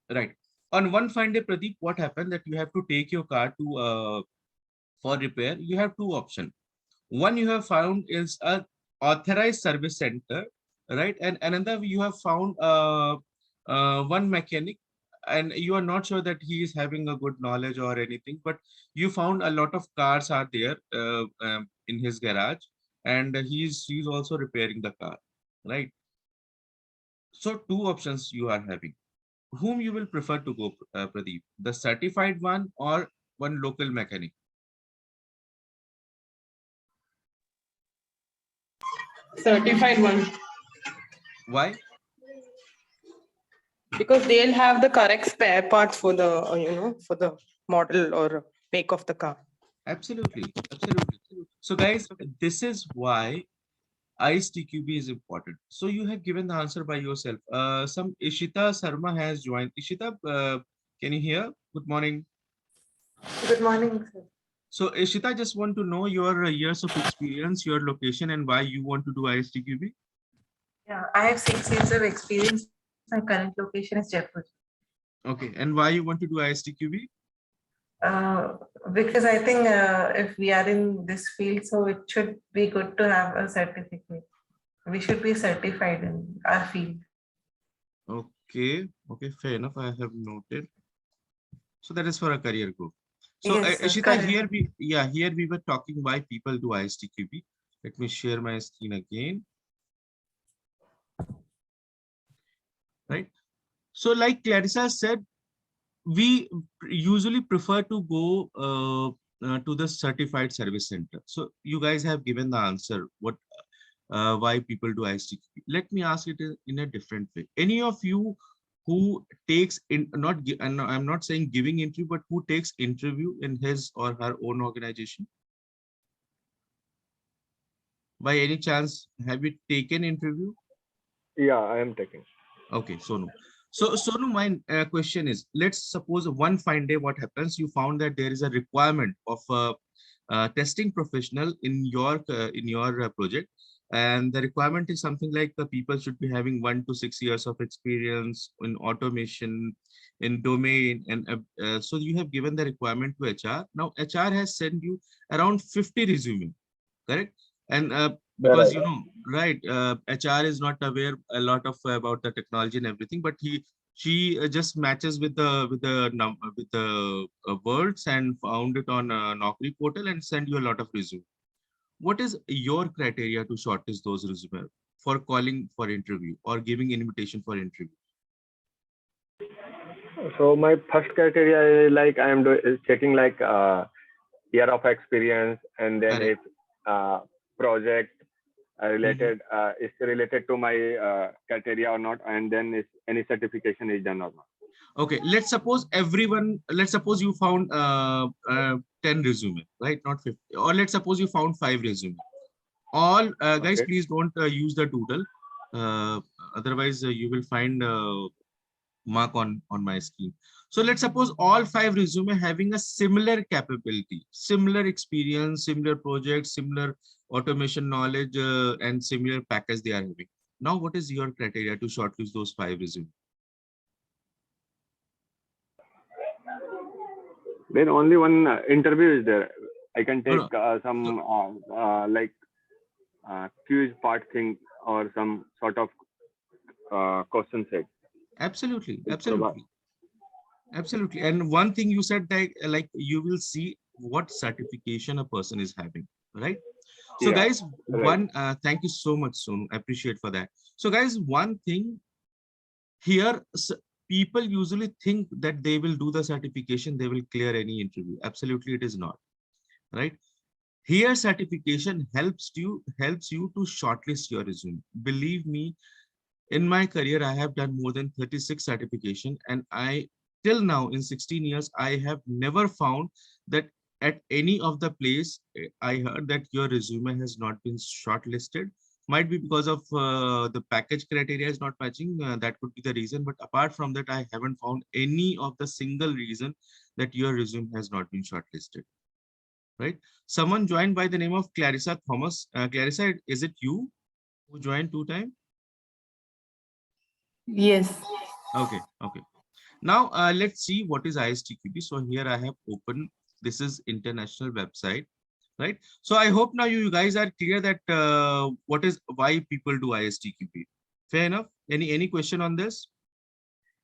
Right. On one fine day, Pradeep, what happened that you have to take your car to for repair. You have two options. One you have found is a authorized service center, right? And another you have found one mechanic, and you are not sure that he is having a good knowledge or anything, but you found a lot of cars are there in his garage, and he's also repairing the car, right? So two options you are having. Whom you will prefer to go, Pradeep? The certified one or one local mechanic? Certified one, Why? because they'll have the correct spare parts for the for the model or make of the car. Absolutely, absolutely. So, guys, this is why ICE TQB is important. So, you have given the answer by yourself. Some Ishita Sarma has joined. Ishita, can you hear? Good morning. Good morning, sir. So, Ishita, just want to know your years of experience, your location, and why you want to do ICE TQB. Yeah, I have 6 years of experience. My current location is Jaipur. Okay, and why you want to do ICE TQB? Uh, because I think if we are in this field, so it should be good to have a certificate. We should be certified in our field. Okay, okay, fair enough. I have noted. So that is for a career growth. So Yes, sir, Ishita, correct. here we were talking why people do ISTQB. Let me share my screen again. Right. So like Clarissa said, we usually prefer to go to the certified service center. So you guys have given the answer what why people do ISTQB. Let me ask it in a different way. Any of you who takes in not and I'm not saying giving interview, but who takes interview in his or her own organization? By any chance, have you taken interview? Yeah, I am taking. Okay, Sonu. So Sonu, my question is, let's suppose one fine day, what happens? You found that there is a requirement of a testing professional in your project, and the requirement is something like the people should be having 1 to 6 years of experience in automation, in domain, and so you have given the requirement to HR. Now HR has sent you around 50 resume, correct? And because Right. you know, right, HR is not aware a lot of about the technology and everything, but she just matches with the words and found it on Naukri portal and send you a lot of resume. What is your criteria to shortlist those resume for calling for interview or giving invitation for interview? So my first criteria is like I am is checking like year of experience, and then Correct. if project Mhm. related is related to my criteria or not, and then if any certification is done or not. Okay, let's suppose you found 10 resume, right? Not 50. Or let's suppose you found 5 resume. All guys, Okay. please don't use the doodle. Uh, Otherwise, you will find mark on my screen. So let's suppose all 5 resume having a similar capability, similar experience, similar project, similar automation knowledge, and similar package they are having. Now, what is your criteria to shortlist those 5 resume? Then only one interview is there. I can No, take no. So, some like quiz part thing or some sort of question set. absolutely, Will provide. absolutely. Absolutely. And one thing you said that like you will see what certification a person is having, right? So Yeah. guys, Right. thank you so much, Sonu. I appreciate for that. So guys, one thing here, people usually think that they will do the certification, they will clear any interview. Absolutely, it is not, right? Here, certification helps you to shortlist your resume. Believe me, in my career, I have done more than 36 certification, and I till now in 16 years, I have never found that at any of the place I heard that your resume has not been shortlisted. Might be because of the package criteria is not matching. That could be the reason. But apart from that, I haven't found any of the single reason that your resume has not been shortlisted. Right? Someone joined by the name of Clarissa Thomas. Clarissa, is it you who joined 2 times? Yes. Okay, okay. Now, let's see what is ISTQB. So here I have opened, this is international website, right? So I hope now you guys are clear that why people do ISTQB. Fair enough. Any question on this?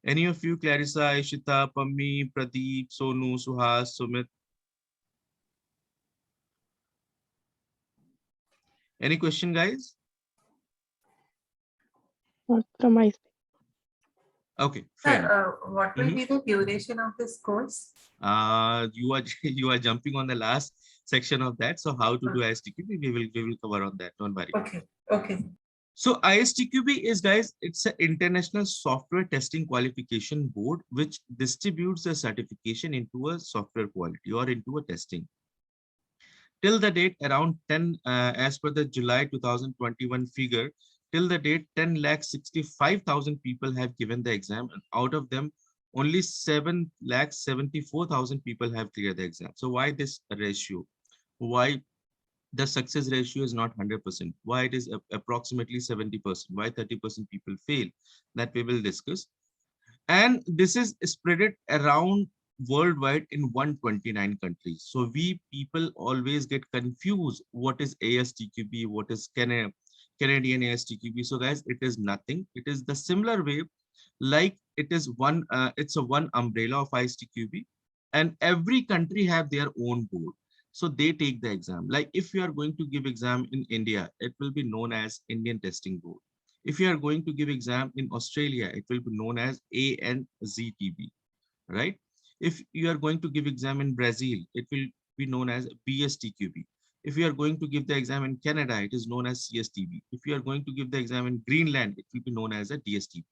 Any of you, Clarissa, Ishita, Pammi, Pradeep, Sonu, Suhas, Sumit? Any question, guys? Not from my side. Okay, fair enough. Sir, what will Mhm. be the duration of this course? You are you are jumping on the last section of that. So how to do ISTQB, we will cover on that. Don't worry. Okay, okay. So ISTQB is, guys, it's an international software testing qualification board which distributes the certification into a software quality or into a testing. Till the date, around 10, as per the July 2021 figure, till the date, 10,65,000 people have given the exam, and out of them, only 7,74,000 people have cleared the exam. So why this ratio? Why the success ratio is not 100%? Why it is approximately 70%? Why 30% people fail? That we will discuss. And this is spread around worldwide in 129 countries. So we people always get confused. What is ASTQB? What is Canadian ASTQB? So guys, it is nothing. It is the similar way, like it is one. It's a one umbrella of ISTQB, and every country have their own board. So they take the exam. Like if you are going to give exam in India, it will be known as Indian Testing Board. If you are going to give exam in Australia, it will be known as ANZTB, right? If you are going to give exam in Brazil, it will be known as BSTQB. If you are going to give the exam in Canada, it is known as CSTB. If you are going to give the exam in Greenland, it will be known as a DSTB.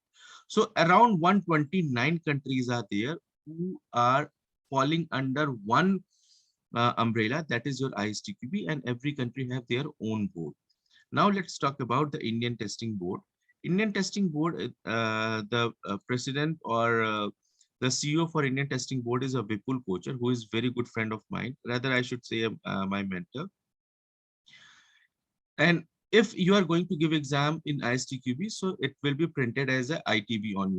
So around 129 countries are there who are falling under one umbrella, that is your ISTQB, and every country have their own board. Now let's talk about the Indian Testing Board. Indian Testing Board, the president or the CEO for Indian Testing Board is a Vipul Kochar, who is very good friend of mine. Rather, I should say my mentor. And if you are going to give exam in ISTQB, so it will be printed as a ITB on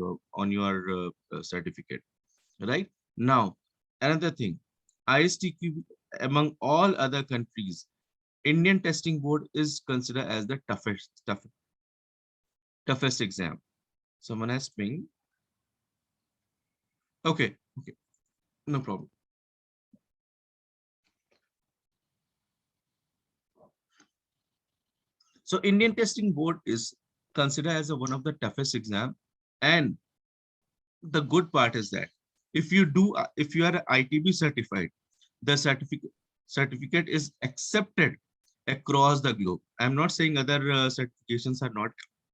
your certificate, right? Now, another thing, ISTQB among all other countries, Indian Testing Board is considered as the toughest exam. Someone has pinged. Okay, no problem. So Indian Testing Board is considered as one of the toughest exam, and the good part is that if you are ITB certified, the certificate is accepted across the globe. I'm not saying other certifications are not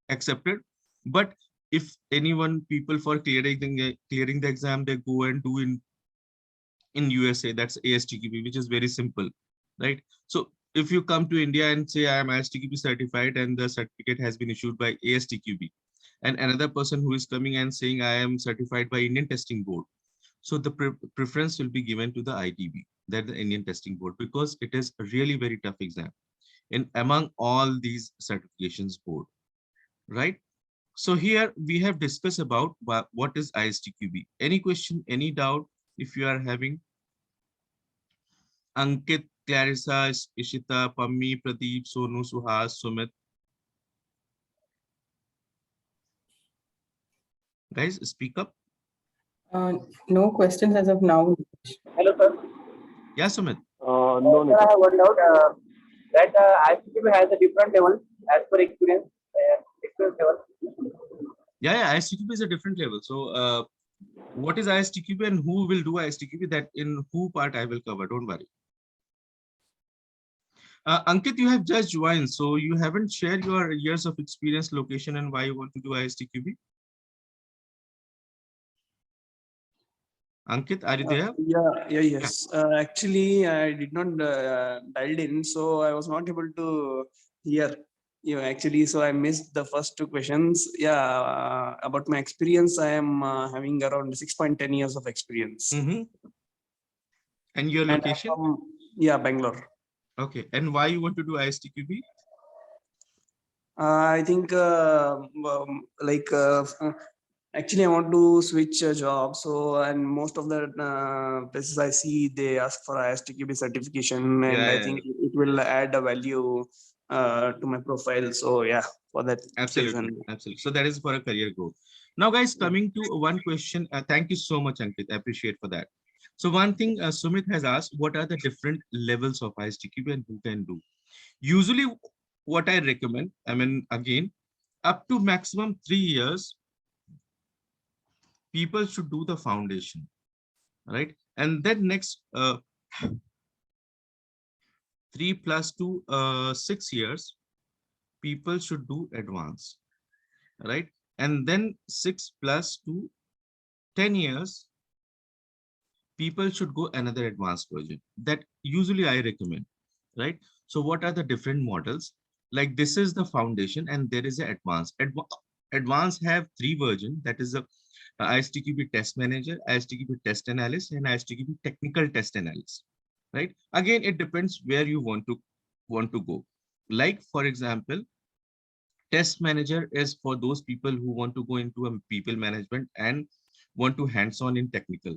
accepted, but if anyone people for clearing the exam, they go and do in USA, that's ASTQB, which is very simple, right? So if you come to India and say I am ASTQB certified and the certificate has been issued by ASTQB, and another person who is coming and saying I am certified by Indian Testing Board, so the preference will be given to the ITB, that the Indian Testing Board, because it is a really very tough exam in among all these certifications board, right? So here we have discussed about what is ISTQB. Any question, any doubt if you are having? Ankit, Clarissa, Ishita, Pammi, Pradeep, Sonu, Suhas, Sumit. Guys, speak up. No questions as of now. Hello, sir. Yeah, Sumit. No, Sir, I have one doubt that ISTQB has a different level as per experience level. Yeah, ISTQB is a different level. So what is ISTQB and who will do ISTQB, that in who part I will cover, don't worry. Ankit, you have just joined, so you haven't shared your years of experience, location, and why you want to do ISTQB. Ankit, are you there? Yes. Actually, I did not dialed in, so I was not able to hear you actually. So I missed the first two questions. Yeah, about my experience, I am having around 6.10 years of experience. Mm-hmm. And your And I'm location? from, Bangalore. Okay, and why you want to do ISTQB? I think Actually, I want to switch a job. So, and most of the places I see, they ask for ISTQB certification, and Yeah, I yeah, think it will add a value to my profile. So, yeah, for that absolutely, reason. absolutely. So that is for a career growth. Now, guys, Yeah. coming to one question. Thank you so much, Ankit. I appreciate for that. So one thing Sumit has asked, what are the different levels of ISTQB and who can do? Usually, what I recommend, I mean, again, up to maximum 3 years, people should do the foundation, right? And then next 3 + 2, 6 years, people should do advanced, right? And then 6 + 2, 10 years, people should go another advanced version. That usually I recommend, right? So what are the different models? Like this is the foundation and there is an advanced. Advanced have 3 versions. That is a ISTQB test manager, ISTQB test analyst, and ISTQB technical test analyst, right? Again, it depends where you want to go. Like for example, test manager is for those people who want to go into a people management and want to hands-on in technical.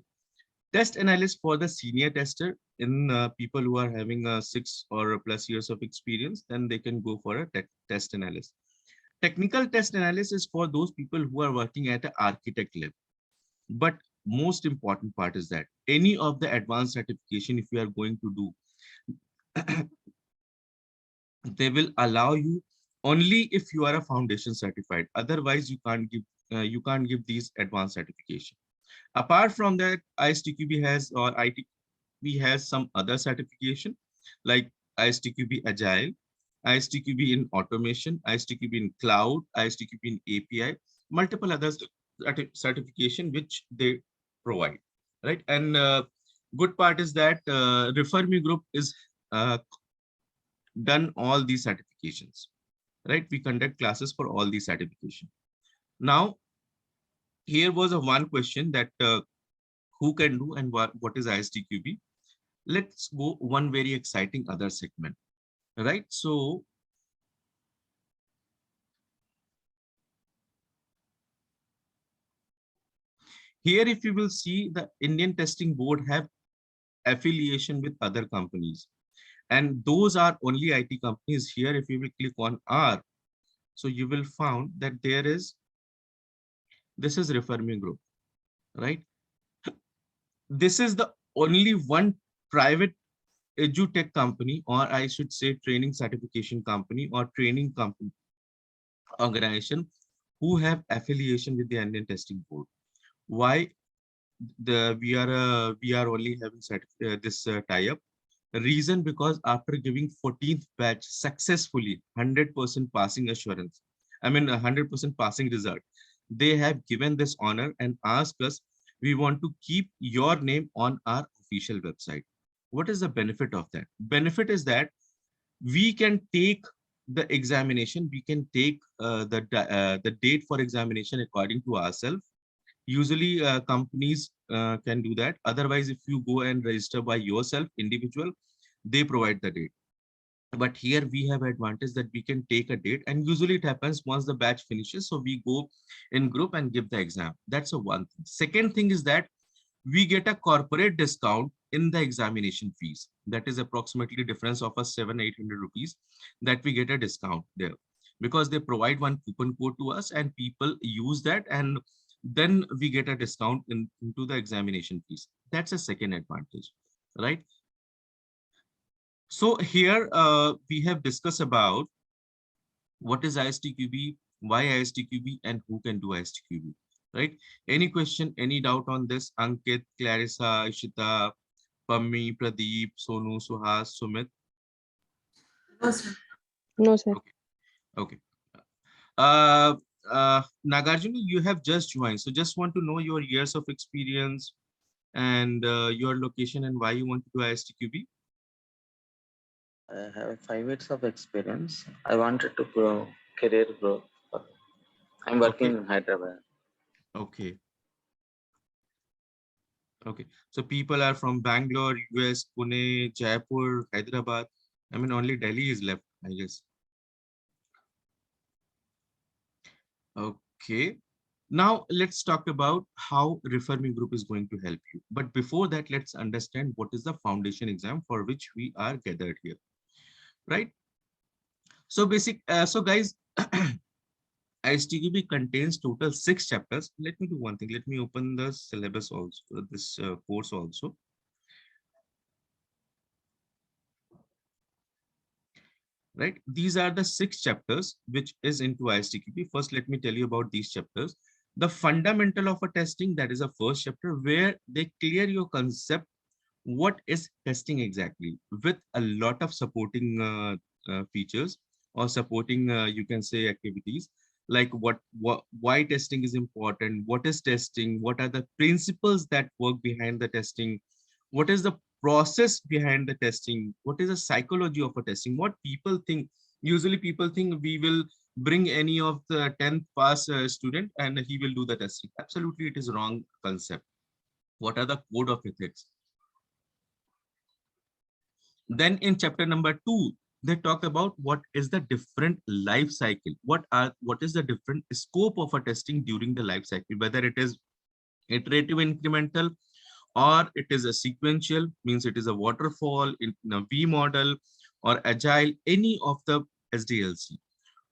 Test analyst for the senior tester in people who are having 6 or plus years of experience, then they can go for a test analyst. Technical test analyst is for those people who are working at an architect level. But most important part is that any of the advanced certification, if you are going to do, they will allow you only if you are a foundation certified. Otherwise, you can't give these advanced certification. Apart from that, ISTQB has or ITQB has some other certification like ISTQB Agile, ISTQB in automation, ISTQB in cloud, ISTQB in API, multiple other certification which they provide, right? And good part is that Refer Me Group is uh, done all these certifications, right? We conduct classes for all these certification. Now, here was a one question that who can do and what is ISTQB? Let's go one very exciting other segment, right? So here, if you will see, the Indian Testing Board have affiliation with other companies, and those are only IT companies. Here, if you will click on R, so you will found that this is Refer Me Group, right? This is the only one private edutech company, or I should say training certification company or training company organization who have affiliation with the Indian Testing Board. Why we are only having this tie-up? The reason, because after giving 14th batch successfully 100% passing assurance, I mean 100% passing result, they have given this honor and asked us, we want to keep your name on our official website. What is the benefit of that? Benefit is that we can take the examination, we can take the date for examination according to ourselves. Usually companies can do that. Otherwise, if you go and register by yourself, individual, they provide the date. But here we have advantage that we can take a date, and usually it happens once the batch finishes. So we go in group and give the exam. That's a one thing. Second thing is that we get a corporate discount in the examination fees. That is approximately difference of a 700-800 rupees that we get a discount there, because they provide one coupon code to us and people use that, and then we get a discount into the examination fees. That's a second advantage, right? So here we have discussed about what is ISTQB, why ISTQB, and who can do ISTQB, right? Any question, any doubt on this? Ankit, Clarissa, Ishita, Pammi, Pradeep, Sonu, Suhas, Sumit? No, sir. No, sir. Okay. Okay. Nagarjuna, you have just joined, so just want to know your years of experience and your location and why you want to do ISTQB. I have 5 years of experience. I wanted to grow career growth. I'm working Okay. in Hyderabad. Okay. Okay. So people are from Bangalore, US, Pune, Jaipur, Hyderabad. I mean, only Delhi is left, I guess. Okay. Now let's talk about how Refer Me Group is going to help you. But before that, let's understand what is the foundation exam for which we are gathered here, right? So so guys, ISTQB contains total 6 chapters. Let me do one thing. Let me open the syllabus also, this course also. Right, these are the 6 chapters which is into ISTQB. First, let me tell you about these chapters. The fundamental of a testing, that is a first chapter where they clear your concept. What is testing exactly, with a lot of supporting features or supporting, you can say, activities, like why testing is important, what is testing, what are the principles that work behind the testing, what is the process behind the testing, what is the psychology of a testing, what people think. Usually people think we will bring any of the 10th pass student and he will do the testing. Absolutely, it is wrong concept. What are the code of ethics? Then in chapter number 2, they talk about what is the different life cycle, what is the different scope of a testing during the life cycle, whether it is iterative incremental or it is a sequential, means it is a waterfall in a V model or agile, any of the SDLC.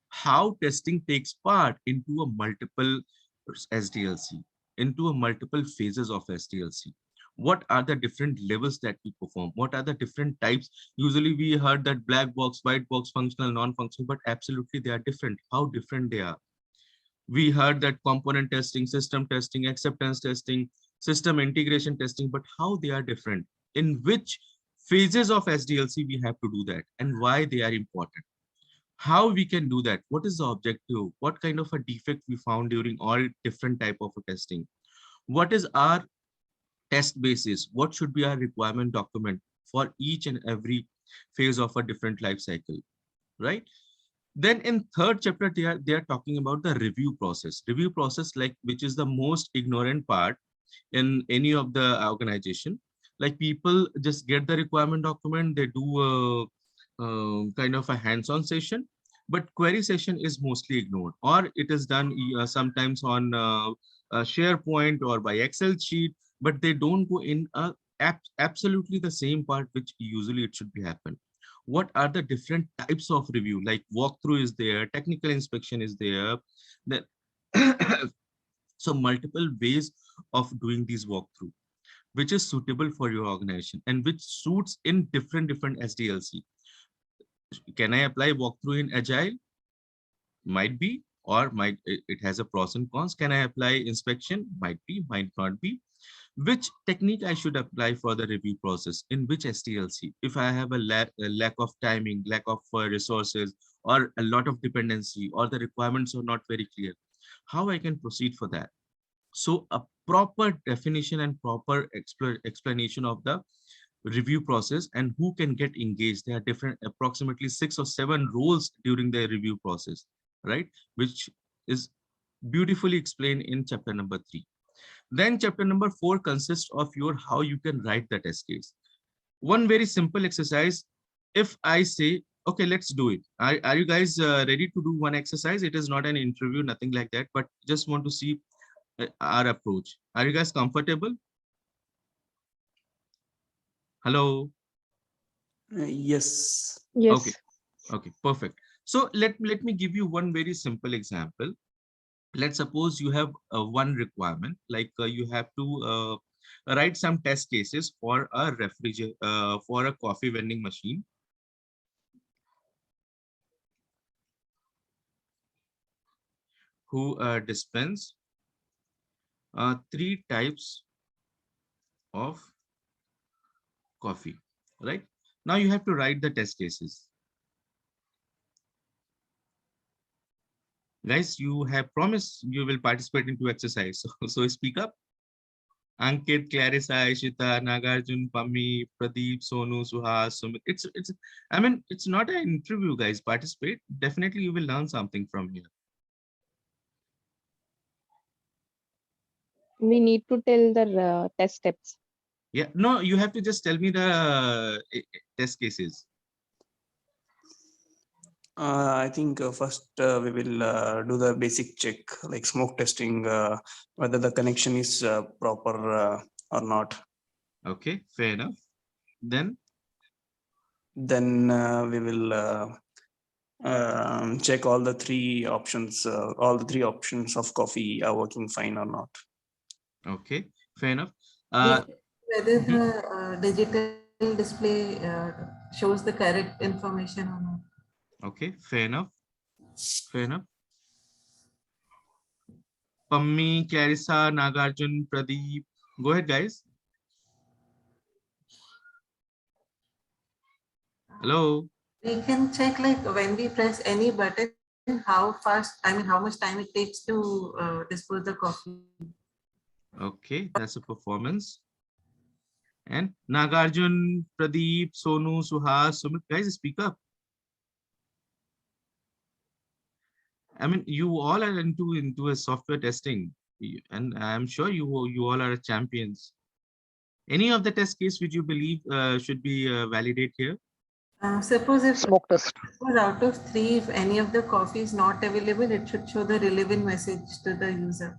How testing takes part into a multiple SDLC, into a multiple phases of SDLC. What are the different levels that we perform? What are the different types? Usually we heard that black box, white box, functional, non-functional, but absolutely they are different. How different they are. We heard that component testing, system testing, acceptance testing, system integration testing, but how they are different. In which phases of SDLC we have to do that and why they are important. How we can do that, what is the objective, what kind of a defect we found during all different type of a testing, what is our test basis, what should be our requirement document for each and every phase of a different life cycle, right? Then in third chapter, they are talking about the review process, like, which is the most ignorant part in any of the organization. Like, people just get the requirement document, they do a kind of a hands-on session, but query session is mostly ignored, or it is done sometimes on SharePoint or by Excel sheet, but they don't go in absolutely the same part which usually it should be happen. What are the different types of review? Like walkthrough is there, technical inspection is there, then so multiple ways of doing these walkthrough, which is suitable for your organization and which suits in different SDLC. Can I apply walkthrough in Agile? Might be, or it has a pros and cons. Can I apply inspection? Might be, might not be. Which technique I should apply for the review process, in which SDLC? If I have a lack of timing, lack of resources, or a lot of dependency, or the requirements are not very clear, how I can proceed for that? So a proper definition and proper explanation of the review process and who can get engaged. There are different, approximately 6 or 7 roles during the review process, right? Which is beautifully explained in chapter number 3. Then chapter number 4 consists of your how you can write the test case. One very simple exercise. If I say, okay, let's do it. Are you guys ready to do one exercise? It is not an interview, nothing like that, but just want to see our approach. Are you guys comfortable? Hello? Yes. Okay. Okay, perfect. So let me give you one very simple example. Let's suppose you have one requirement, like you have to write some test cases for a for a coffee vending machine. Who dispense 3 types of coffee, right? Now you have to write the test cases. Guys, you have promised you will participate into exercise. So speak up. Ankit, Clarissa, Ishita, Nagarjun, Pami, Pradeep, Sonu, Suhas, Sumit. I mean, it's not an interview, guys. Participate. Definitely you will learn something from here. We need to tell the test steps. Yeah, no, you have to just tell me the test cases. I think first we will do the basic check, like smoke testing, whether the connection is proper or not. Okay, fair enough. Then, Then we will check all the three options. All the three options of coffee are working fine or not. okay, fair enough. Whether Mhm. the digital display shows the correct information or not. Okay, fair enough. Fair enough. Pammi, Clarissa, Nagarjun, Pradeep. Go ahead, guys. Hello. We can check like when we press any button, how fast, I mean, how much time it takes to dispose the coffee. Okay, that's a performance. And Nagarjun, Pradeep, Sonu, Suhas, Sumit, guys, speak up. I mean, you all are into a software testing, and I'm sure you all are champions. Any of the test case which you believe should be validated here? Suppose if Smoke test. suppose out of 3, if any of the coffee is not available, it should show the relevant message to the user.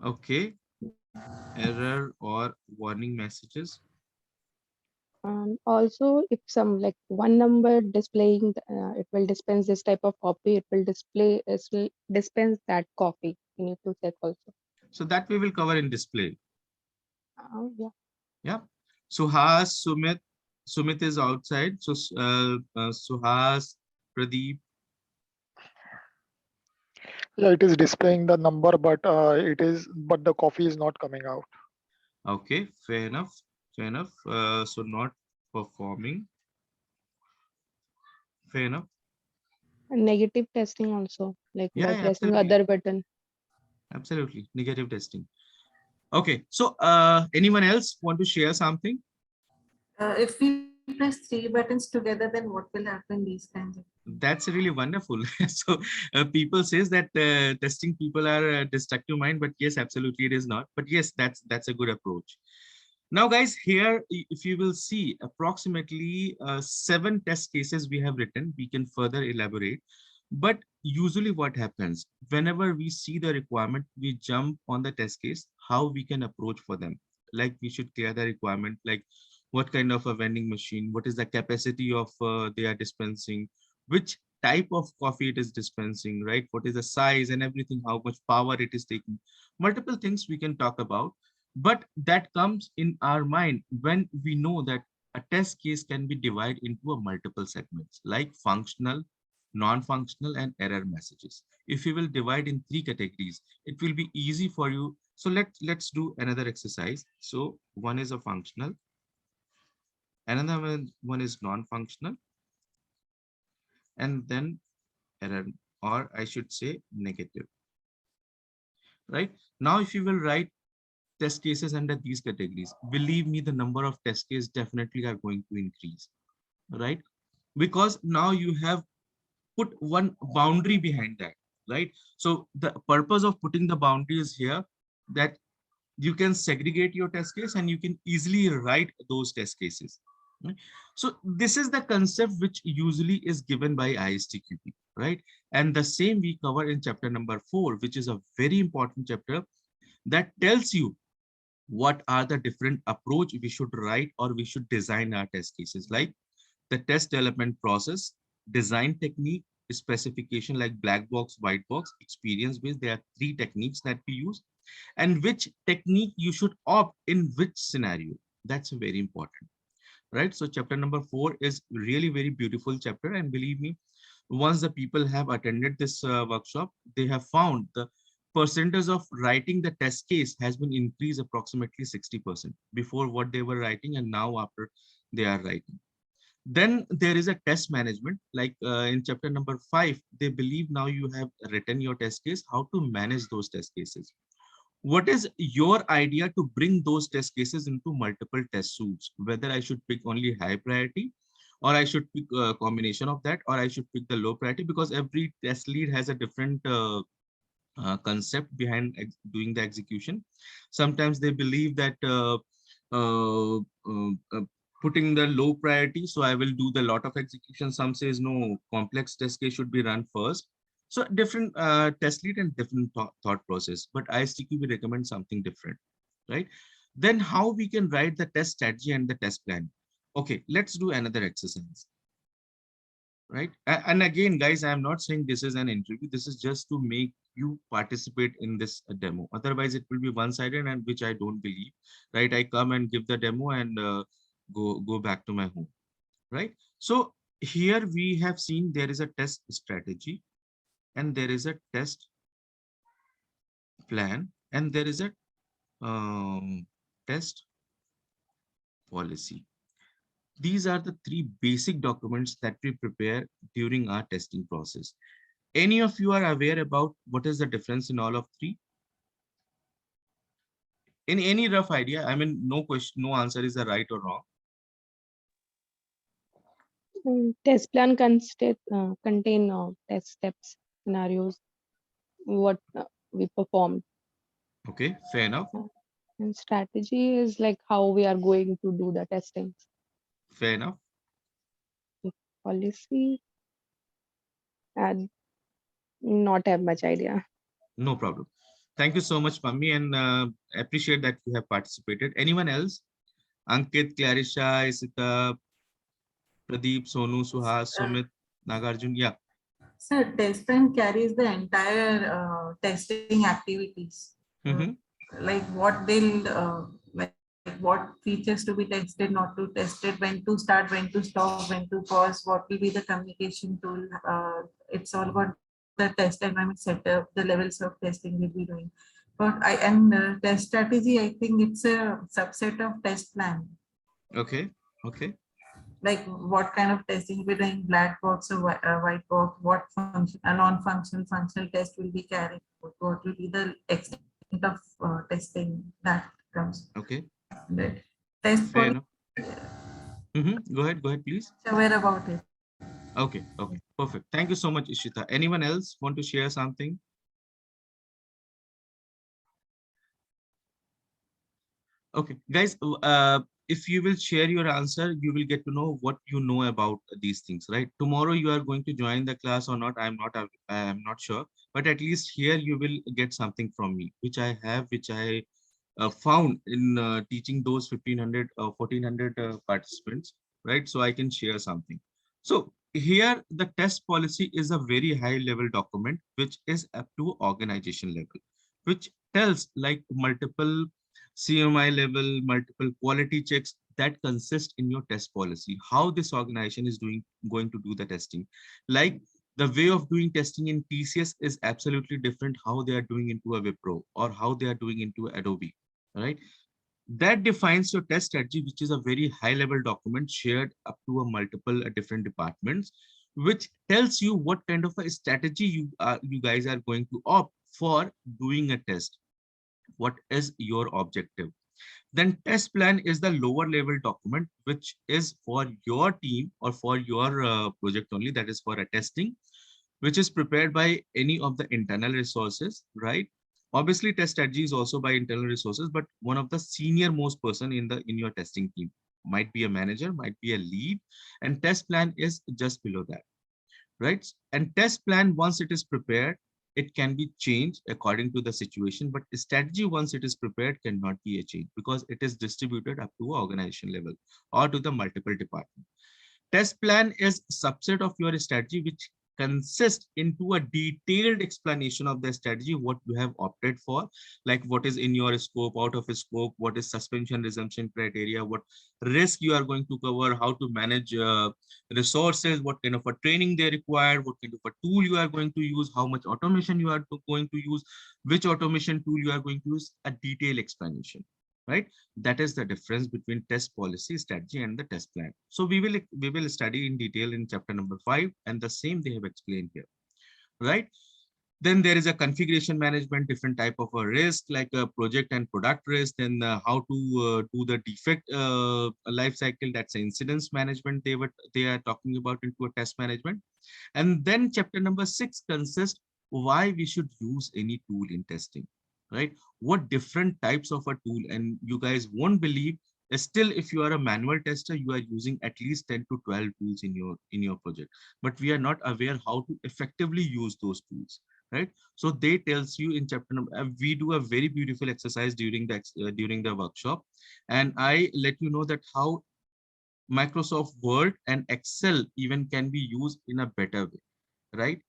Okay, error or warning messages. Also, if some like one number displaying, it will dispense this type of coffee. It will dispense that coffee. You need to check also. So that we will cover in display. Yeah. Yeah. Suhas, Sumit is outside. So Suhas, Pradeep. Yeah, it is displaying the number, but the coffee is not coming out. Okay, fair enough. Fair enough. So not performing. Fair enough. And negative testing also, like Yeah, by yeah, pressing absolutely. other button. Absolutely. Negative testing. Okay. So anyone else want to share something? If we press 3 buttons together, then what will happen? These kinds of. That's really wonderful. So people says that testing people are destructive mind, but yes, absolutely it is not. But yes, that's a good approach. Now, guys, here, if you will see approximately 7 test cases we have written, we can further elaborate. But usually what happens, whenever we see the requirement, we jump on the test case, how we can approach for them. Like we should clear the requirement, like what kind of a vending machine, what is the capacity of they are dispensing, which type of coffee it is dispensing, right? What is the size and everything, how much power it is taking. Multiple things we can talk about. But that comes in our mind when we know that a test case can be divided into a multiple segments like functional, non-functional, and error messages. If you will divide in 3 categories, it will be easy for you. So let's do another exercise. So one is a functional, another one is non-functional, and then error, or I should say negative. Right now, if you will write test cases under these categories, believe me, the number of test cases definitely are going to increase, right? Because now you have put one boundary behind that, right? So the purpose of putting the boundary is here that you can segregate your test case and you can easily write those test cases. Right? So this is the concept which usually is given by ISTQB, right? And the same we cover in chapter number 4, which is a very important chapter that tells you what are the different approach we should write or we should design our test cases, like the test development process, design technique, specification like black box, white box, experience based. There are 3 techniques that we use, and which technique you should opt in which scenario. That's very important, right? So chapter number 4 is really very beautiful chapter, and believe me, once the people have attended this workshop, they have found the percentage of writing the test case has been increased approximately 60% before what they were writing and now after they are writing. Then there is a test management, like in chapter number 5, they believe now you have written your test case, how to manage those test cases. What is your idea to bring those test cases into multiple test suits? Whether I should pick only high priority, or I should pick a combination of that, or I should pick the low priority, because every test lead has a different concept behind doing the execution. Sometimes they believe that putting the low priority. So I will do the lot of execution. Some says no, complex test case should be run first. So different test lead and different thought process, but ISTQ we recommend something different, right? Then how we can write the test strategy and the test plan. Okay, let's do another exercise, right? And again, guys, I'm not saying this is an interview. This is just to make you participate in this demo. Otherwise, it will be one-sided, and which I don't believe, right? I come and give the demo and go back to my home, right? So here we have seen there is a test strategy and there is a test plan and there is a test policy. These are the three basic documents that we prepare during our testing process. Any of you are aware about what is the difference in all of three? Any rough idea? I mean, no question, no answer is a right or wrong. Test plan contain test steps, scenarios, what we performed. Okay, fair enough. And strategy is like how we are going to do the testing. Fair enough. Policy, and not have much idea. No problem. Thank you so much, Pammi, and appreciate that you have participated. Anyone else? Ankit, Clarisha, Isita, Pradeep, Sonu, Suhas, Sumit, Nagarjun. Yeah. Sir, test plan carries the entire testing activities. Mhm. Like what they'll like what features to be tested, not to tested, when to start, when to stop, when to pause, what will be the communication tool. It's all about the test environment setup, the levels of testing we'll be doing. But test strategy, I think it's a subset of test plan. Okay. Okay. Like what kind of testing we're doing, black box or white box, what function, a non-functional, functional test will be carried, what will be the extent of testing that comes. Okay. The test Fair policy, enough. Go ahead, please. aware about it. Okay, okay, perfect. Thank you so much, Ishita. Anyone else want to share something? Okay, guys, if you will share your answer, you will get to know what you know about these things, right? Tomorrow you are going to join the class or not, I'm not sure, but at least here you will get something from me, which I found in teaching those 1500 or 1400 participants, right? So I can share something. So here the test policy is a very high level document, which is up to organization level, which tells like multiple CMI level, multiple quality checks that consist in your test policy, how this organization is going to do the testing. Like the way of doing testing in TCS is absolutely different how they are doing into a Wipro or how they are doing into Adobe, right? That defines your test strategy, which is a very high level document shared up to a multiple different departments, which tells you what kind of a strategy you guys are going to opt for doing a test. What is your objective? Then test plan is the lower level document, which is for your team or for your project only, that is for a testing, which is prepared by any of the internal resources, right? Obviously, test strategy is also by internal resources, but one of the senior most person in your testing team might be a manager, might be a lead, and test plan is just below that, right? And test plan, once it is prepared, it can be changed according to the situation, but strategy, once it is prepared, cannot be a change because it is distributed up to organization level or to the multiple department. Test plan is subset of your strategy, which consists into a detailed explanation of the strategy, what you have opted for, like what is in your scope, out of scope, what is suspension resumption criteria, what risk you are going to cover, how to manage resources, what kind of a training they require, what kind of a tool you are going to use, how much automation you are going to use, which automation tool you are going to use, a detailed explanation, right? That is the difference between test policy, strategy, and the test plan. So we will study in detail in chapter number 5, and the same they have explained here, right? Then there is a configuration management, different type of a risk, like a project and product risk. Then how to do the defect life cycle, that's incidence management they are talking about into a test management. And then chapter number 6 consists why we should use any tool in testing, right? What different types of a tool, and you guys won't believe Still, if you are a manual tester, you are using at least 10 to 12 tools in your project, but we are not aware how to effectively use those tools, right? So they tells you in chapter number, we do a very beautiful exercise during the workshop, and I let you know that how Microsoft Word and Excel even can be used in a better way, right?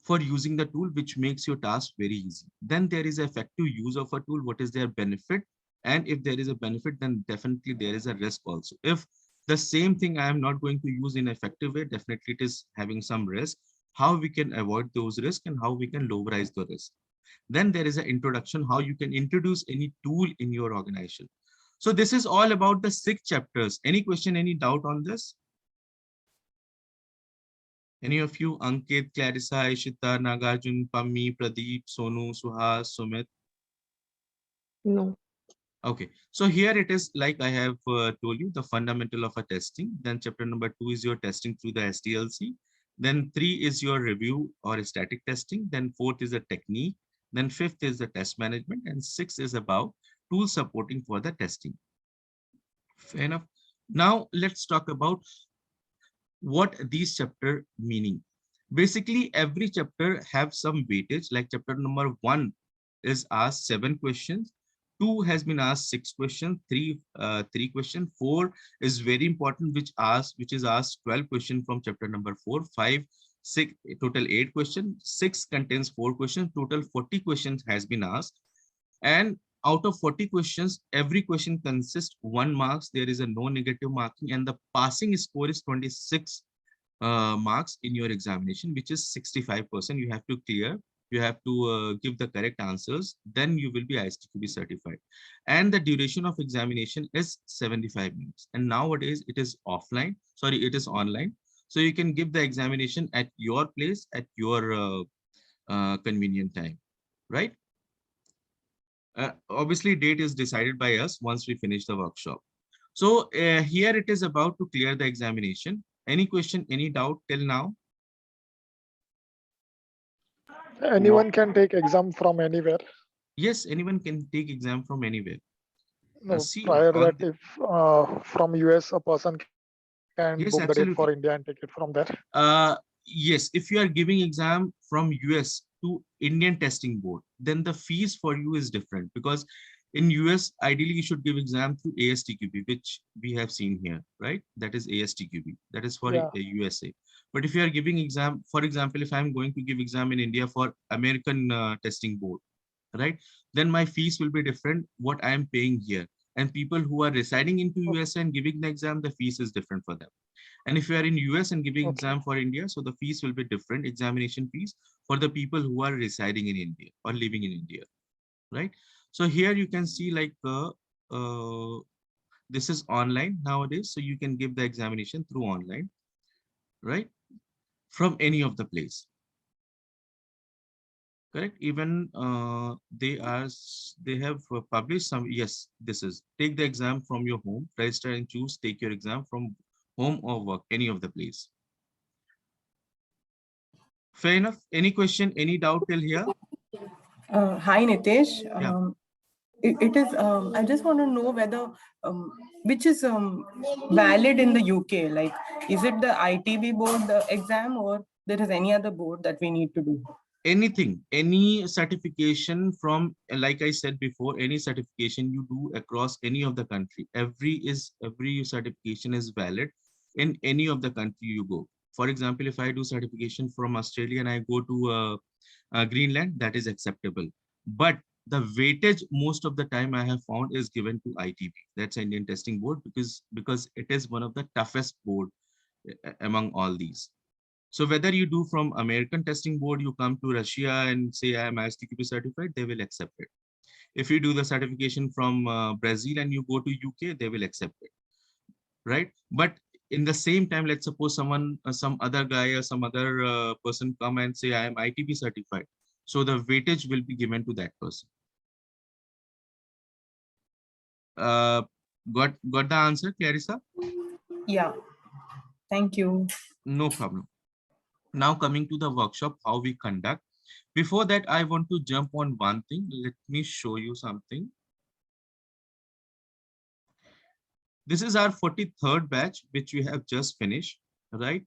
For using the tool, which makes your task very easy. Then there is effective use of a tool. What is their benefit? And if there is a benefit, then definitely there is a risk also. If the same thing I am not going to use in effective way, definitely it is having some risk. How we can avoid those risks and how we can lowerize the risk. Then there is an introduction, how you can introduce any tool in your organization. So this is all about the 6 chapters. Any question, any doubt on this? Any of you, Ankit, Clarissa, Ishita, Nagarjun, Pammi, Pradeep, Sonu, Suhas, Sumit? No. Okay, so here it is, like I have told you, the fundamental of a testing. Then chapter number 2 is your testing through the SDLC. Then 3 is your review or static testing. Then 4th is the technique. Then 5th is the test management. And 6th is about tool supporting for the testing. Fair enough. Now let's talk about what these chapter meaning. Basically, every chapter have some weightage. Like chapter number 1 is asked 7 questions. 2 has been asked 6 questions. 3 questions. 4 is very important, which is asked 12 questions from chapter number 4. 5, 6, total 8 questions. 6 contains 4 questions. Total 40 questions has been asked. And out of 40 questions, every question consists 1 marks. There is a no negative marking, and the passing score is 26 marks in your examination, which is 65%. You have to clear. You have to give the correct answers. Then you will be ISTQB certified. And the duration of examination is 75 minutes. And nowadays it is offline. Sorry, it is online. So you can give the examination at your place at your convenient time, right? Obviously, date is decided by us once we finish the workshop. So here it is about to clear the examination. Any question, any doubt till now? Anyone can take exam from anywhere. Yes, anyone can take exam from anywhere. No, See, prior on that the- if from US a person can Yes, book the date absolutely. for India and take it from there. Yes, if you are giving exam from US to Indian testing board, then the fees for you is different, because in US, ideally you should give exam through ASTQB, which we have seen here, right? That is ASTQB, that is for Yeah. USA. But if you are giving exam, for example, if I'm going to give exam in India for American testing board, right? Then my fees will be different, what I am paying here. And people who are residing into USA and giving the exam, the fees is different for them. And if you are in US and giving exam for India, so the fees will be different, examination fees for the people who are residing in India or living in India, right? So here you can see like this is online nowadays, so you can give the examination through online, right? From any of the place. Correct. Even they have published some. Yes, this is take the exam from your home, register and choose, take your exam from home or work, any of the place. Fair enough. Any question, any doubt till here? Hi, Nitesh. Yeah. It is, I just want to know whether, which is valid in the UK, like, is it the ITB board exam, or there is any other board that we need to do? Anything, any certification from, like I said before, any certification you do across any of the country, every certification is valid in any of the country you go. For example, if I do certification from Australia and I go to Greenland, that is acceptable. But the weightage most of the time I have found is given to ITB, that's Indian Testing Board, because it is one of the toughest board among all these. So whether you do from American Testing Board, you come to Russia and say I am ISTQB certified, they will accept it. If you do the certification from Brazil and you go to UK, they will accept it, right? But in the same time, let's suppose someone, some other guy or some other person come and say I am ITB certified. So the weightage will be given to that person. Got the answer, Clarissa? Yeah, thank you. No problem. Now coming to the workshop, how we conduct. Before that, I want to jump on one thing. Let me show you something. This is our 43rd batch, which we have just finished, right?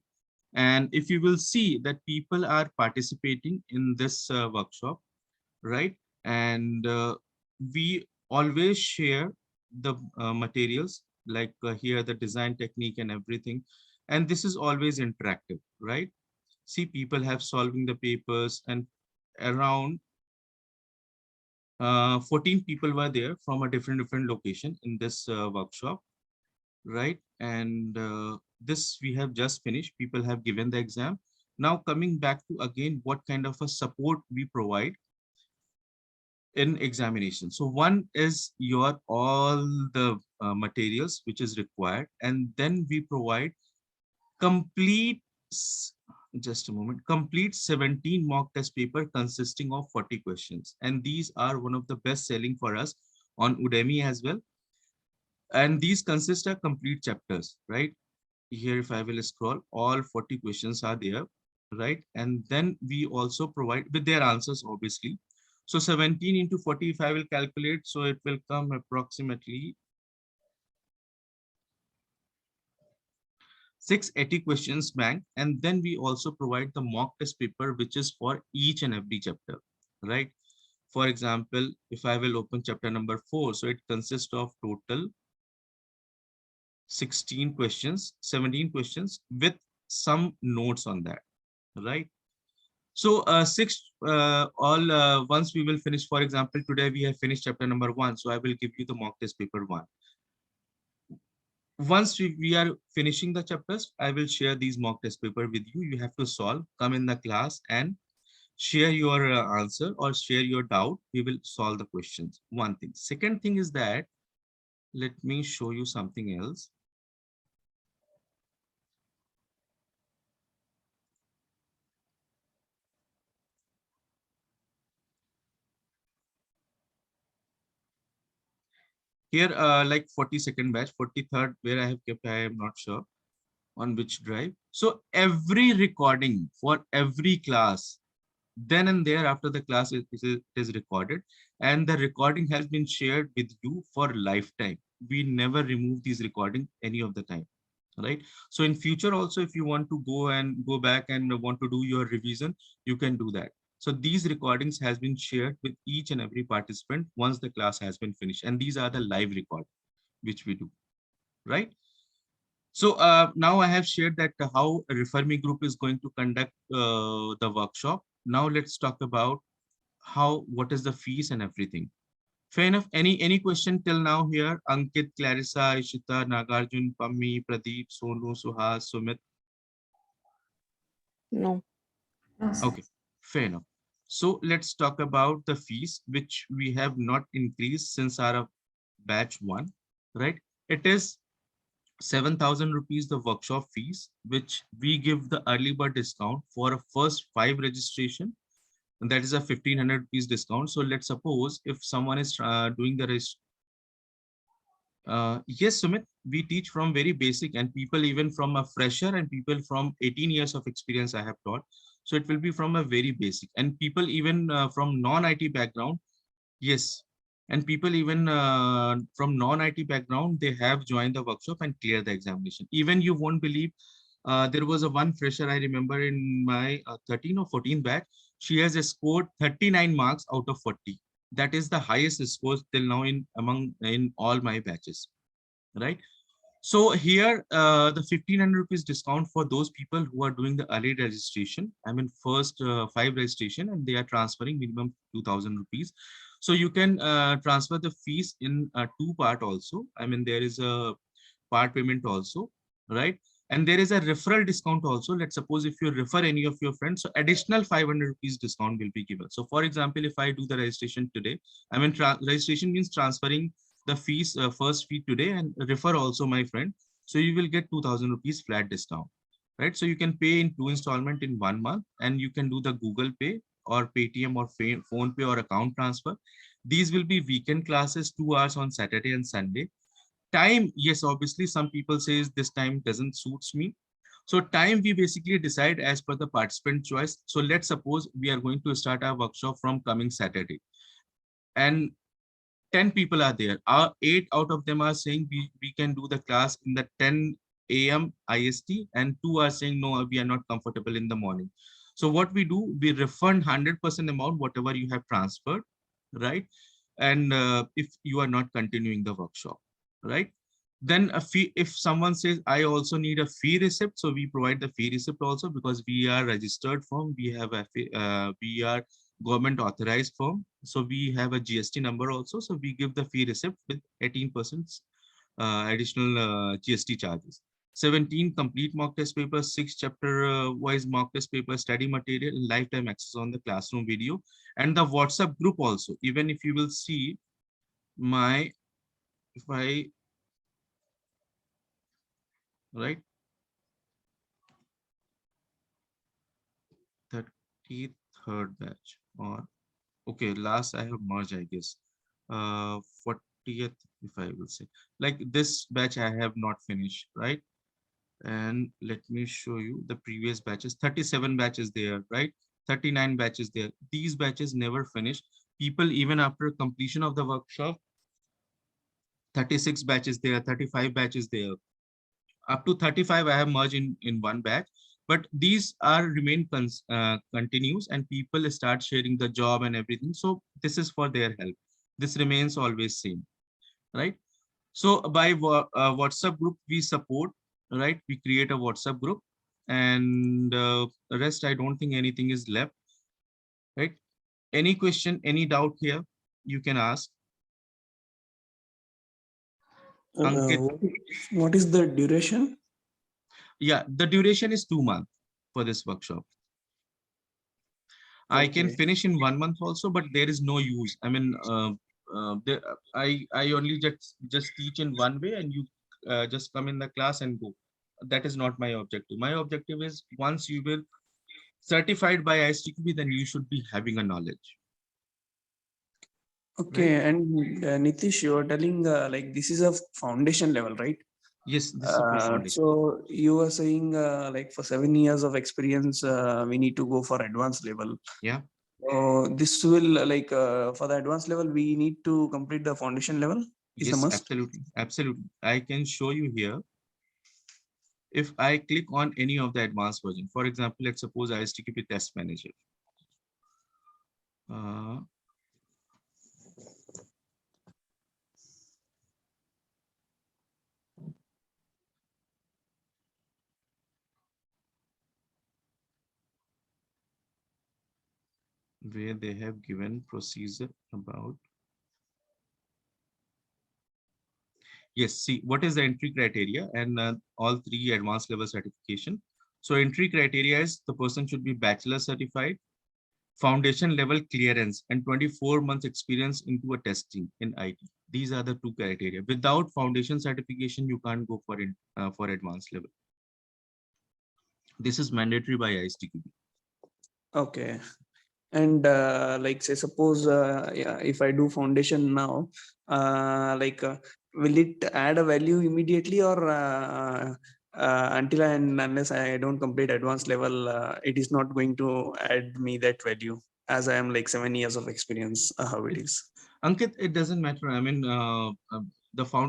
And if you will see that people are participating in this workshop, right? And we always share the materials, like here, the design technique and everything. And this is always interactive, right? See, people have solving the papers, and around 14 people were there from a different location in this workshop, right? And this we have just finished. People have given the exam. Now coming back to again, what kind of a support we provide in examination. So one is your all the materials which is required, and then we provide complete just a moment, complete 17 mock test paper consisting of 40 questions, and these are one of the best selling for us on Udemy as well. And these consist of complete chapters, right? Here, if I will scroll, all 40 questions are there, right? And then we also provide with their answers, obviously. So 17 into 40, if I will calculate, so it will come approximately 680 questions bank. And then we also provide the mock test paper, which is for each and every chapter, right? For example, if I will open chapter number 4, so it consists of total 16 questions, 17 questions with some notes on that, right? So once we will finish, for example, today we have finished chapter number 1. So I will give you the mock test paper 1. Once we are finishing the chapters, I will share these mock test paper with you. You have to solve, come in the class and share your answer or share your doubt. We will solve the questions. One thing. Second thing is that, let me show you something else. Here, like 42nd batch, 43rd, where I have kept, I am not sure on which drive. So every recording for every class, then and there after the class is recorded, and the recording has been shared with you for lifetime. We never remove these recording any of the time, right? So in future also, if you want to go back and want to do your revision, you can do that. So these recordings has been shared with each and every participant once the class has been finished, and these are the live record which we do, right? So now I have shared that how Refer Me group is going to conduct the workshop. Now let's talk about what is the fees and everything. Fair enough. Any question till now here? Ankit, Clarissa, Ishita, Nagarjun, Pammi, Pradeep, Sonu, Suhas, Sumit. No. Okay, fair enough. So let's talk about the fees, which we have not increased since our batch 1, right? It is 7,000 rupees the workshop fees, which we give the early bird discount for a first 5 registration, and that is a 1,500 rupees discount. So let's suppose if someone is doing the yes, Sumit, we teach from very basic, and people even from a fresher and people from 18 years of experience I have taught. So it will be from a very basic, and people even from non-IT background. Yes. And people even from non-IT background, they have joined the workshop and cleared the examination. Even you won't believe, there was a one fresher I remember in my 13 or 14 batch. She has scored 39 marks out of 40. That is the highest score till now in all my batches, right? So here, the 1,500 rupees discount for those people who are doing the early registration. I mean, first 5 registration, and they are transferring minimum 2,000 rupees. So you can transfer the fees in 2 part also. I mean, there is a part payment also, right? And there is a referral discount also. Let's suppose if you refer any of your friends, so additional 500 rupees discount will be given. So for example, if I do the registration today, I mean, registration means transferring the fees, first fee today, and refer also my friend. So you will get 2,000 rupees flat discount, right? So you can pay in 2 installment in 1 month, and you can do the Google Pay or Paytm or Phone Pay or account transfer. These will be weekend classes, 2 hours on Saturday and Sunday. Time, yes, obviously some people says this time doesn't suits me. So time we basically decide as per the participant choice. So let's suppose we are going to start our workshop from coming Saturday, and 10 people are there. 8 out of them are saying we can do the class in the 10 a.m. IST, and 2 are saying no, we are not comfortable in the morning. So what we do, we refund 100% amount, whatever you have transferred, right? And if you are not continuing the workshop, right? Then a fee, if someone says, I also need a fee receipt, so we provide the fee receipt also, because we are registered firm, we have a we are government authorized firm, so we have a GST number also, so we give the fee receipt with 18% additional GST charges. 17 complete mock test papers, 6 chapter wise mock test papers, study material, lifetime access on the classroom video, and the WhatsApp group also. Even if you will see my, if I, right, 33rd batch, or okay, last I have merged, I guess, 40th, if I will say, like this batch I have not finished, right? And let me show you the previous batches. 37 batches there, right? 39 batches there. These batches never finished. People, even after completion of the workshop, 36 batches there, 35 batches there. Up to 35 I have merged in one batch, but these are remain continuous, and people start sharing the job and everything. So this is for their help. This remains always same, right? So by WhatsApp group we support, right? We create a WhatsApp group, and rest I don't think anything is left, right? Any question, any doubt here, you can ask. Ankit. What is the duration? Yeah, the duration is 2 months for this workshop. I can Okay. finish in 1 month also, but there is no use. I mean, I only just teach in one way, and you just come in the class and go. That is not my objective. My objective is, once you will certified by ISTQB, then you should be having a knowledge. Okay, and Nitish, you are telling like this is a foundation level, right? Yes, this is for foundation. So you were saying like for 7 years of experience, we need to go for advanced level. Yeah. So this will like for the advanced level, we need to complete the foundation level. Is the Yes, must? absolutely, absolutely. I can show you here. If I click on any of the advanced version, for example, let's suppose ISTQB Test Manager. Where they have given procedure about. Yes, see, what is the entry criteria, and all 3 advanced level certification. So entry criteria is the person should be bachelor certified, foundation level clearance, and 24 months experience into a testing in IT. These are the 2 criteria. Without foundation certification, you can't go for advanced level. This is mandatory by ISTQB. Okay. And like say suppose yeah, if I do foundation now, like will it add a value immediately, or until and unless I don't complete advanced level, it is not going to add me that value, as I am like 7 years of experience, how it is? Ankit, it doesn't matter. I mean,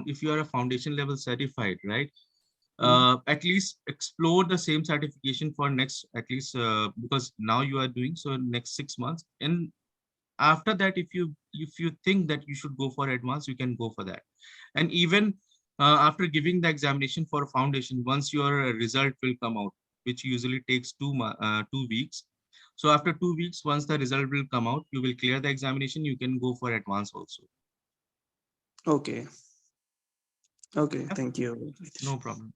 if you are a foundation level certified, right? At least explore the same certification for next, at least because now you are doing so next 6 months, and after that, if you think that you should go for advanced, you can go for that. And even after giving the examination for foundation, once your result will come out, which usually takes 2 weeks. So after 2 weeks, once the result will come out, you will clear the examination, you can go for advanced also. Okay. Okay, Yeah. thank you. No problem.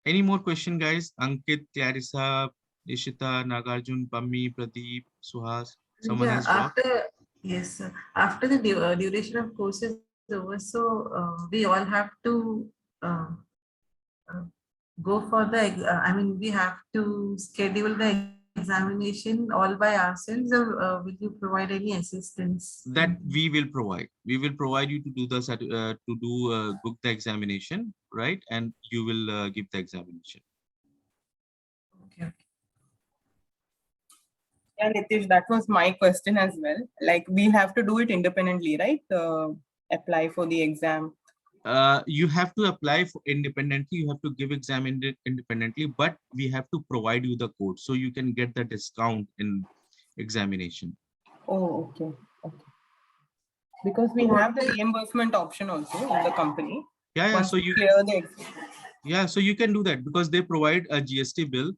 Any more question, guys? Ankit, Clarissa, Ishita, Nagarjun, Pammi, Pradeep, Suhas. Someone Yeah, has dropped? yes, sir. After the duration of courses over, so we all have to uh, go for the, I mean, we have to schedule the examination all by ourselves, or will you provide any assistance? That we will provide. We will provide you to do the book the examination, right? And you will give the examination. Okay. Yeah, Nitish, that was my question as well. Like, we'll have to do it independently, right? Apply for the exam. You have to apply for independently. You have to give exam independently, but we have to provide you the code so you can get the discount in examination. Oh, okay. Okay. Because we have the reimbursement option also in the company. Yeah, Once so we you clear the exam. yeah, so you can do that because they provide a GST bill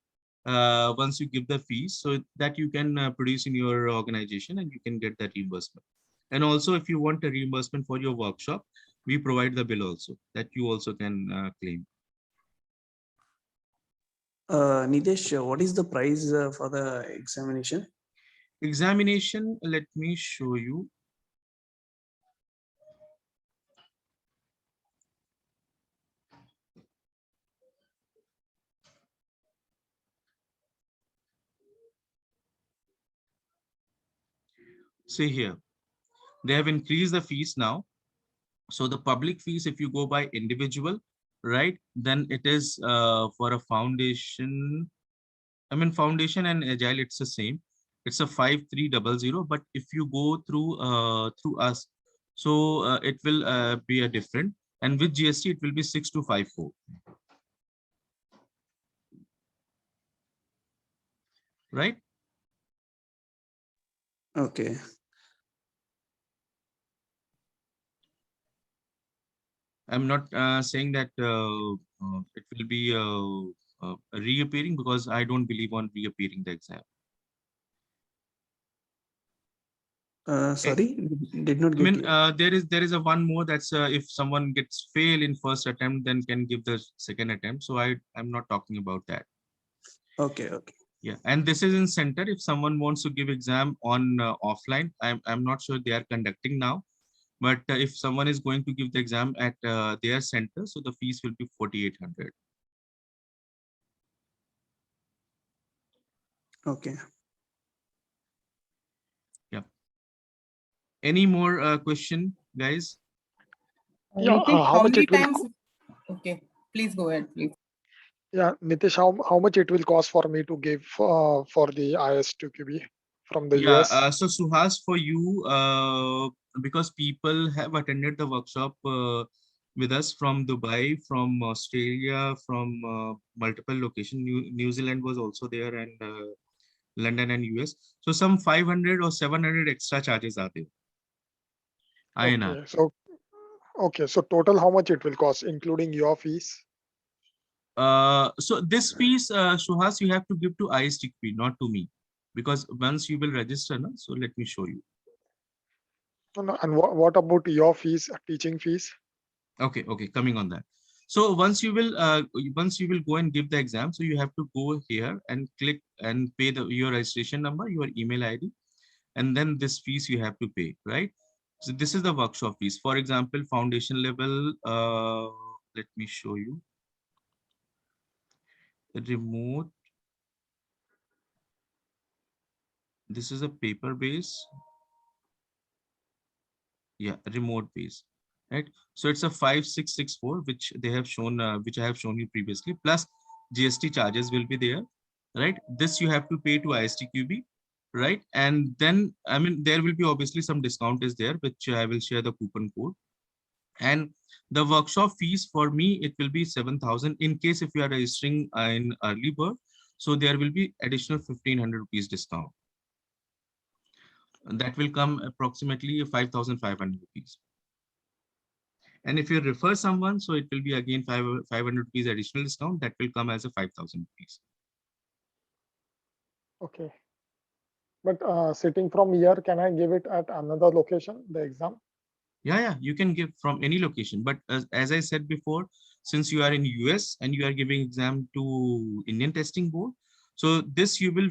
once you give the fees, so that you can produce in your organization and you can get that reimbursement. And also, if you want a reimbursement for your workshop, we provide the bill also that you also can claim. Nitesh, what is the price for the examination? Examination, let me show you. See here, they have increased the fees now. So the public fees, if you go by individual, right, then it is for a foundation. I mean, foundation and agile, it's the same. It's a 5300. But if you go through us, so it will be a different. And with GST, it will be 6254. Right? Okay. I'm not saying that it will be reappearing because I don't believe on reappearing the exam. Sorry, did not I get mean, you. there is a one more that's if someone gets fail in first attempt, then can give the second attempt. So I'm not talking about that. Okay, okay. Yeah, and this is in center. If someone wants to give exam on offline, I'm not sure they are conducting now, but if someone is going to give the exam at their center, so the fees will be 4800. Okay. Yeah. Any more question, guys? Yeah, Nitish, how how much many it will? times? Okay, please go ahead, please. Yeah, Nitish, how much it will cost for me to give for the IS2QB from the Yeah, US? so Suhas, for you, because people have attended the workshop with us from Dubai, from Australia, from multiple locations. New Zealand was also there, and London and US. So some 500 or 700 extra charges are there. INR. Okay, so total how much it will cost, including your fees? So this fees, Suhas, you have to give to ISTQB, not to me, because once you will register, no? So let me show you. No, and what about your fees, teaching fees? Okay, coming on that. So once you will go and give the exam, so you have to go here and click and pay your registration number, your email ID, and then this fees you have to pay, right? So this is the workshop fees. For example, foundation level, let me show you. The remote. This is a paper base. Yeah, remote base, right? So it's a 5664, which they have shown, which I have shown you previously, plus GST charges will be there, right? This you have to pay to ISTQB, right? And then, I mean, there will be obviously some discount is there, which I will share the coupon code. And the workshop fees for me, it will be 7,000 in case if you are registering in early bird. So there will be additional 1,500 rupees discount. And that will come approximately 5,500 rupees. And if you refer someone, so it will be again 500 rupees additional discount. That will come as a 5,000 rupees. Okay. But sitting from here, can I give it at another location, the exam? Yeah, you can give from any location. But as I said before, since you are in US and you are giving exam to Indian Testing Board, so this you will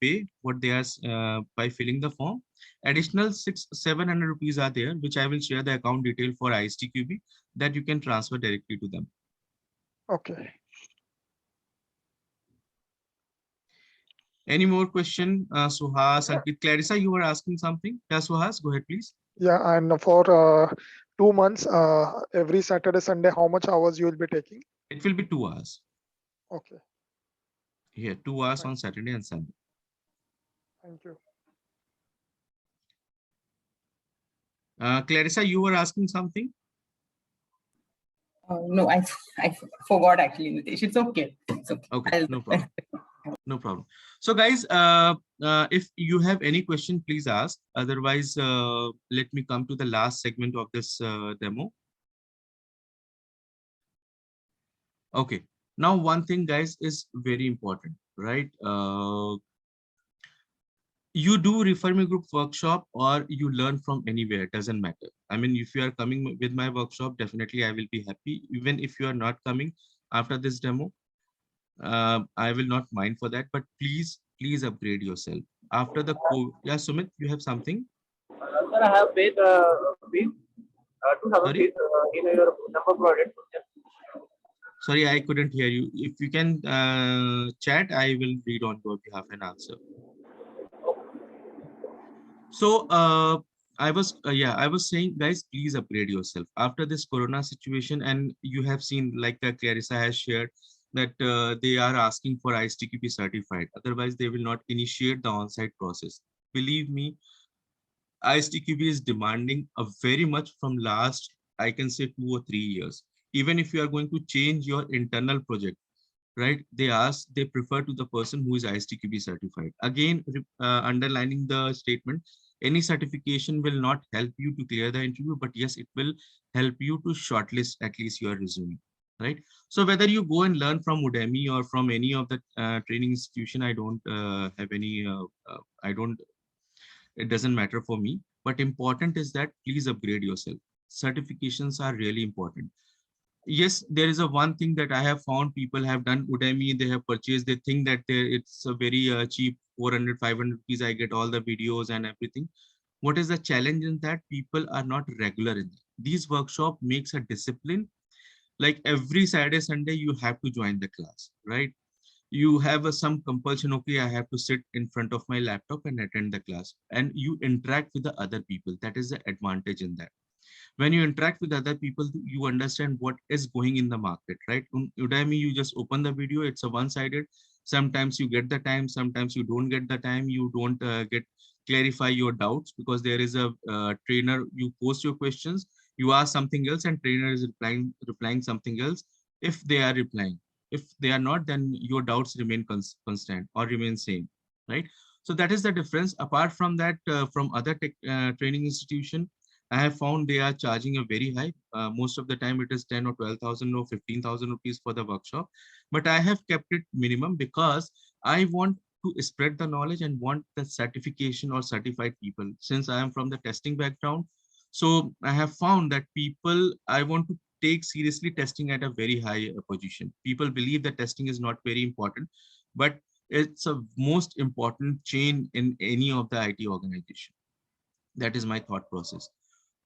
pay what they are by filling the form. Additional 700 rupees are there, which I will share the account detail for ISTQB that you can transfer directly to them. Okay. Any more question, Suhas, Ankit, Clarissa, you were asking something? Yeah, Suhas, go ahead, please. Yeah, and for 2 months, every Saturday, Sunday, how much hours you will be taking? It will be 2 hours. Okay. Here, 2 hours on Saturday and Sunday. Thank you. Clarissa, you were asking something? No, I forgot actually, Nitesh. It's okay. It's okay. Okay, no problem. No problem. So guys, if you have any question, please ask. Otherwise, let me come to the last segment of this demo. Okay. Now, one thing, guys, is very important, right? You do refer me group workshop or you learn from anywhere, it doesn't matter. I mean, if you are coming with my workshop, definitely I will be happy. Even if you are not coming after this demo, I will not mind for that, but please upgrade yourself. After the yeah, Sumit, you have something? Sir, I have paid fees, 2,000 Sorry? fees in your number project. Sorry, I couldn't hear you. If you can chat, I will read on your behalf and answer. So I was saying, guys, please upgrade yourself after this Corona situation. And you have seen, like Clarissa has shared, that they are asking for ISTQB certified. Otherwise, they will not initiate the on-site process. Believe me, ISTQB is demanding a very much from last, I can say 2 or 3 years. Even if you are going to change your internal project, right? They prefer to the person who is ISTQB certified. Again, underlining the statement, any certification will not help you to clear the interview, but yes, it will help you to shortlist at least your resume, right? So whether you go and learn from Udemy or from any of the training institution, I don't have any, it doesn't matter for me, but important is that please upgrade yourself. Certifications are really important. Yes, there is a one thing that I have found people have done Udemy, they have purchased, they think that it's a very cheap 400, 500 rupees, I get all the videos and everything. What is the challenge in that? People are not regular in it. These workshop makes a discipline. Like every Saturday, Sunday, you have to join the class, right? You have some compulsion, okay, I have to sit in front of my laptop and attend the class. And you interact with the other people. That is the advantage in that. When you interact with other people, you understand what is going in the market, right? On Udemy, you just open the video, it's a one-sided. Sometimes you get the time, sometimes you don't get the time, you don't clarify your doubts because there is a trainer, you post your questions, you ask something else and trainer is replying something else. If they are replying, if they are not, then your doubts remain constant or remain same, right? So that is the difference. Apart from that, from other training institution, I have found they are charging a very high. Most of the time it is 10 or 12,000 or 15,000 rupees for the workshop. But I have kept it minimum because I want to spread the knowledge and want the certification or certified people. Since I am from the testing background, so I have found that people, I want to take seriously testing at a very high position. People believe that testing is not very important, but it's a most important chain in any of the IT organization. That is my thought process.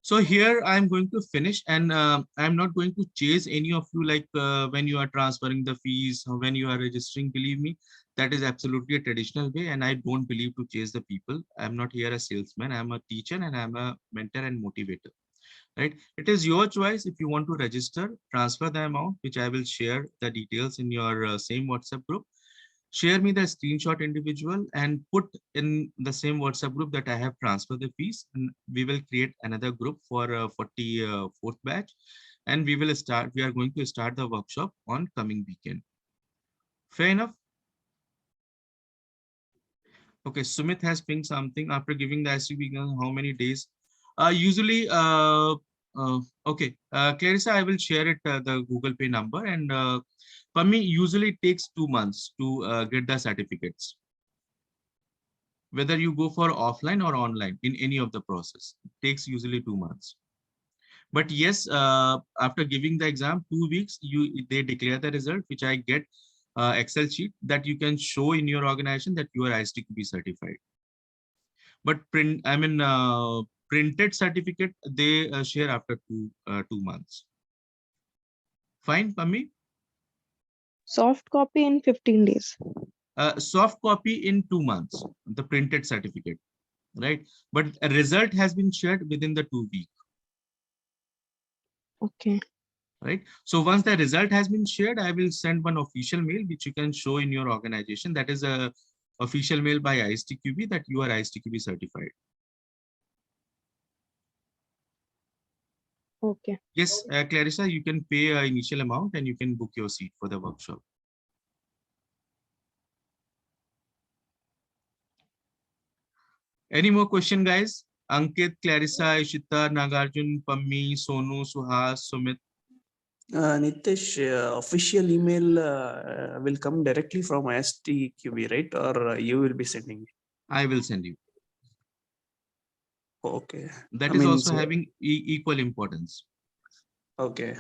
So here I'm going to finish, and I'm not going to chase any of you like when you are transferring the fees or when you are registering. Believe me, that is absolutely a traditional way, and I don't believe to chase the people. I'm not here a salesman. I'm a teacher and I'm a mentor and motivator. Right? It is your choice if you want to register, transfer the amount, which I will share the details in your same WhatsApp group. Share me the screenshot individual and put in the same WhatsApp group that I have transferred the fees, and we will create another group for 44th batch, and we are going to start the workshop on coming weekend. Fair enough? Okay, Sumit has pinged something after giving the ICB how many days? Usually, okay, Clarissa, I will share it, the Google Pay number, and for me, usually it takes 2 months to get the certificates. Whether you go for offline or online in any of the process, it takes usually 2 months. But yes, after giving the exam, 2 weeks, they declare the result, which I get Excel sheet that you can show in your organization that you are ISTQB certified. But printed certificate, they share after 2 months. Fine, Pami? Soft copy in 15 days. Soft copy in 2 months, the printed certificate, right? But a result has been shared within the 2 weeks. Okay. Right? So once the result has been shared, I will send one official mail which you can show in your organization. That is a official mail by ISTQB that you are ISTQB certified. Okay. Yes, Clarissa, you can pay an initial amount and you can book your seat for the workshop. Any more question, guys? Ankit, Clarissa, Ishita, Nagarjun, Pammi, Sonu, Suhas, Sumit. Nitesh, official email will come directly from ISTQB, right? Or you will be sending it? I will send you. Okay. That I is mean, also so- having equal importance. Okay.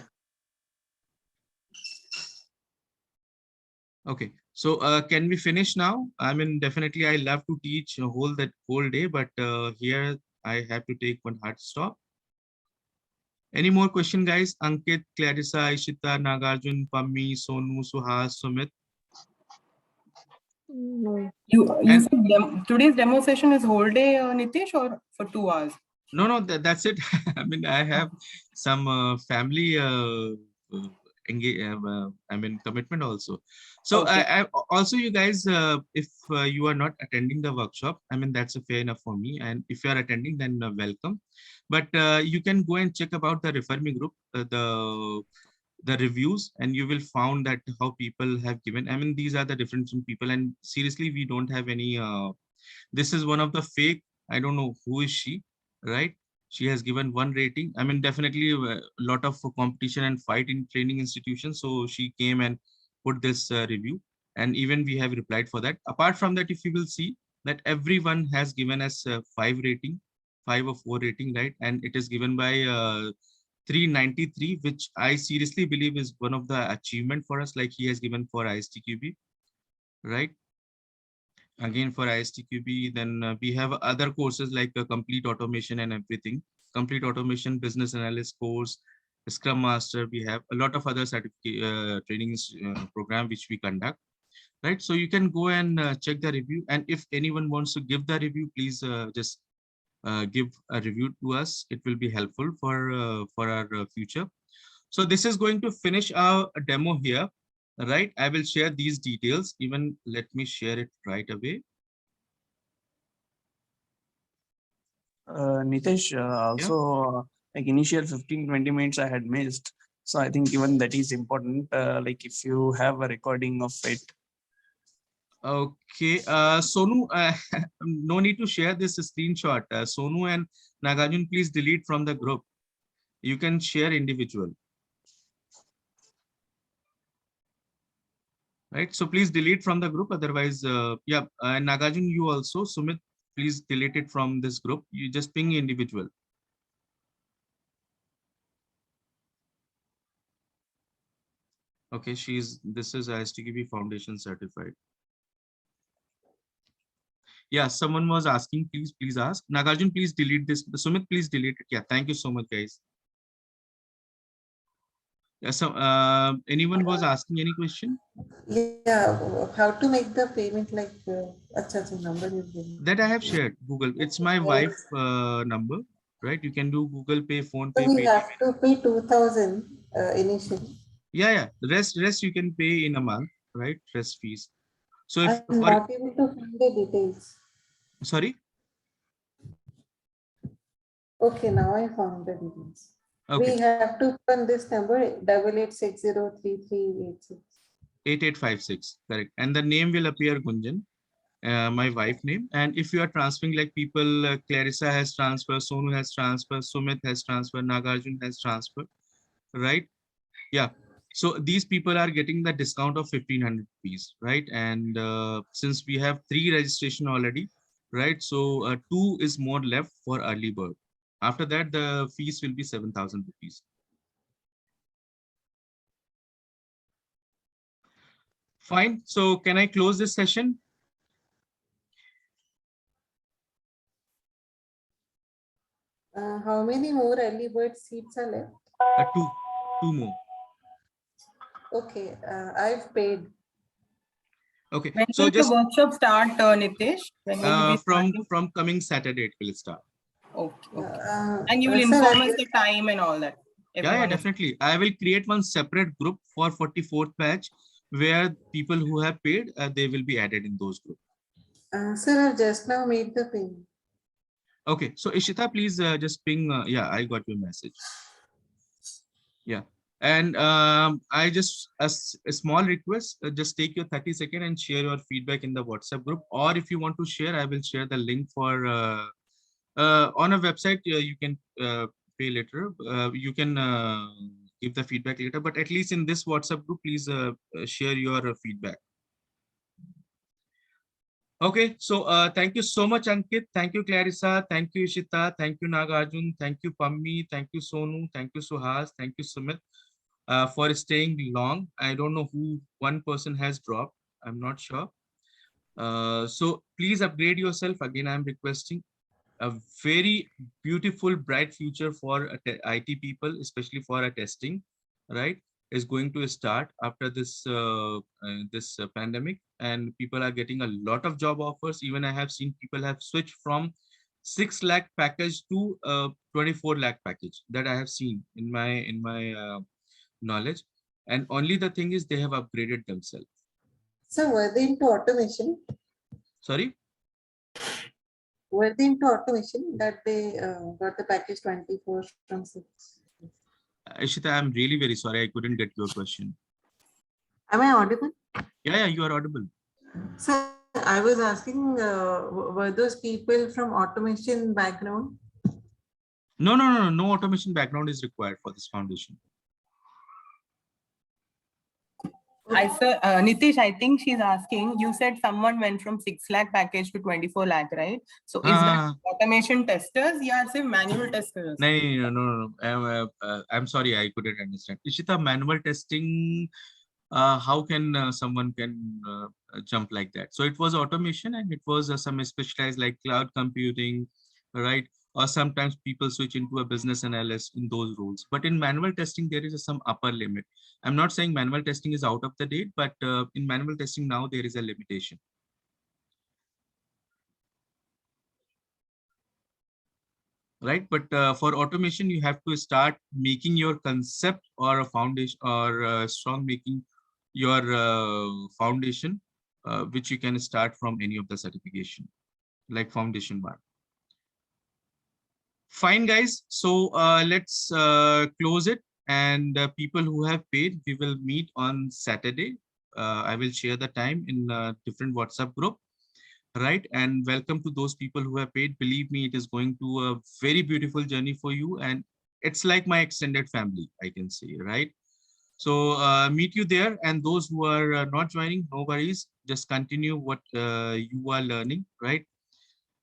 Okay, so can we finish now? I mean, definitely I love to teach a whole day, but here I have to take one hard stop. Any more question, guys? Ankit, Clarissa, Ishita, Nagarjun, Pammi, Sonu, Suhas, Sumit. No. You And- said today's demo session is whole day, Nitish, or for 2 hours? No, that's it. I mean, I have some family I mean commitment also. So Okay. I also, you guys, if you are not attending the workshop, I mean that's fair enough for me, and if you are attending, then welcome. But you can go and check about the Refer Me group, the reviews, and you will found that how people have given. I mean, these are the different people, and seriously, we don't have any. This is one of the fake. I don't know who is she, right? She has given 1 rating. I mean, definitely a lot of competition and fight in training institutions. So she came and put this review, and even we have replied for that. Apart from that, if you will see that everyone has given us 5 rating, 5 or 4 rating, right? And it is given by 393, which I seriously believe is one of the achievement for us, like he has given for ISTQB, right? Again for ISTQB, then we have other courses like complete automation and everything, complete automation, business analyst course, Scrum Master. We have a lot of other certificate training program which we conduct, right? So you can go and check the review, and if anyone wants to give the review, please just give a review to us. It will be helpful for our future. So this is going to finish our demo here, right? I will share these details. Even let me share it right away. Nitesh, also like initial 15-20 minutes I had missed. So I think even that is important. Like if you have a recording of it. Okay, Sonu, no need to share this screenshot. Sonu and Nagarjun, please delete from the group. You can share individual. Right, so please delete from the group. Otherwise, yeah, and Nagarjun, you also, Sumit, please delete it from this group. You just ping individual. Okay, this is ISTQB Foundation certified. Yeah, someone was asking, please ask. Nagarjun, please delete this. Sumit, please delete it. Yeah, thank you so much, guys. Yeah, so anyone was asking any question? Yeah, how to make the payment like number is given. That I have shared. Google. It's my wife number, right? You can do Google Pay, Phone So Pay, we Paytm. have to pay 2,000 initially. Yeah. Rest you can pay in a month, right? Rest fees. So if I'm not able to find the details. sorry. Okay, now I found the details. Okay. We have to put this number 88603386. 8856, correct. And the name will appear Gunjan, my wife name. And if you are transferring like people, Clarissa has transferred, Sonu has transferred, Sumit has transferred, Nagarjun has transferred, right? Yeah. So these people are getting the discount of 1500 rupees, right? And since we have 3 registration already, right? So 2 is more left for early bird. After that, the fees will be 7,000 rupees. Fine. So can I close this session? How many more early bird seats are left? 2 more. Okay, I've paid. Okay. When So will just the workshop start, Nitish? When will you be starting? from coming Saturday it will start. Okay. And you will sir, inform us the time and all that. Yeah, Everyone is- definitely. I will create one separate group for 44th batch where people who have paid, they will be added in those groups. Sir, I've just now made the payment. Okay, so Ishita, please just ping. Yeah, I got your message. Yeah, and I just a small request. Just take your 30 seconds and share your feedback in the WhatsApp group. Or if you want to share, I will share the link for on a website. You can pay later. You can give the feedback later. But at least in this WhatsApp group, please share your feedback. Okay, so thank you so much, Ankit. Thank you, Clarissa. Thank you, Ishita. Thank you, Nagarjun. Thank you, Pammi. Thank you, Sonu. Thank you, Suhas. Thank you, Sumit, for staying long. I don't know who one person has dropped. I'm not sure. So please upgrade yourself. Again, I'm requesting a very beautiful, bright future for IT people, especially for a testing, right? Is going to start after this pandemic, and people are getting a lot of job offers. Even I have seen people have switched from 6 lakh package to 24 lakh package. That I have seen in my knowledge. And only the thing is they have upgraded themselves. So were they into automation? Sorry. Were they into automation that they got the package 24 from 6? Ishita, I'm really very sorry. I couldn't get your question. Am I audible? Yeah, you are audible. So I was asking, were those people from automation background? No automation background is required for this foundation. Nitish, I think she's asking, you said someone went from 6 lakh package to 24 lakh, right? So is that automation testers? Yeah, say manual testers. No. I'm sorry, I couldn't understand. Ishita, manual testing, how can someone can jump like that? So it was automation, and it was some specialized like cloud computing, right? Or sometimes people switch into a business analyst in those roles. But in manual testing, there is some upper limit. I'm not saying manual testing is out of the date, but in manual testing now there is a limitation. Right, but for automation you have to start making your concept or a foundation or strong making your foundation, which you can start from any of the certification like foundation 1. Fine, guys, so let's close it, and people who have paid, we will meet on Saturday. I will share the time in different WhatsApp group. Right, and welcome to those people who have paid. Believe me, it is going to a very beautiful journey for you, and it's like my extended family, I can say, right? So meet you there, and those who are not joining, no worries, just continue what you are learning, right?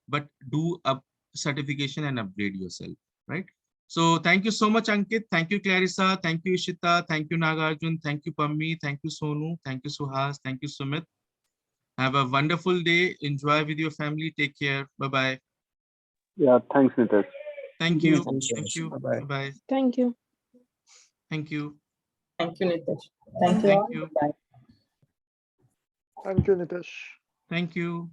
But do a certification and upgrade yourself, right? So thank you so much, Ankit. Thank you, Clarissa. Thank you, Ishita. Thank you, Nagarjun. Thank you, Pammi. Thank you, Sonu. Thank you, Suhas. Thank you, Sumit. Have a wonderful day. Enjoy with your family. Take care. Bye-bye. Yeah, thanks, Nitish. Thank you. Thank Thank you. Bye-bye. Bye-bye. Thank you. Thank you. Thank you, Nitish. Thank you. Thank all. you. Bye. Thank you, Nitish. Thank you.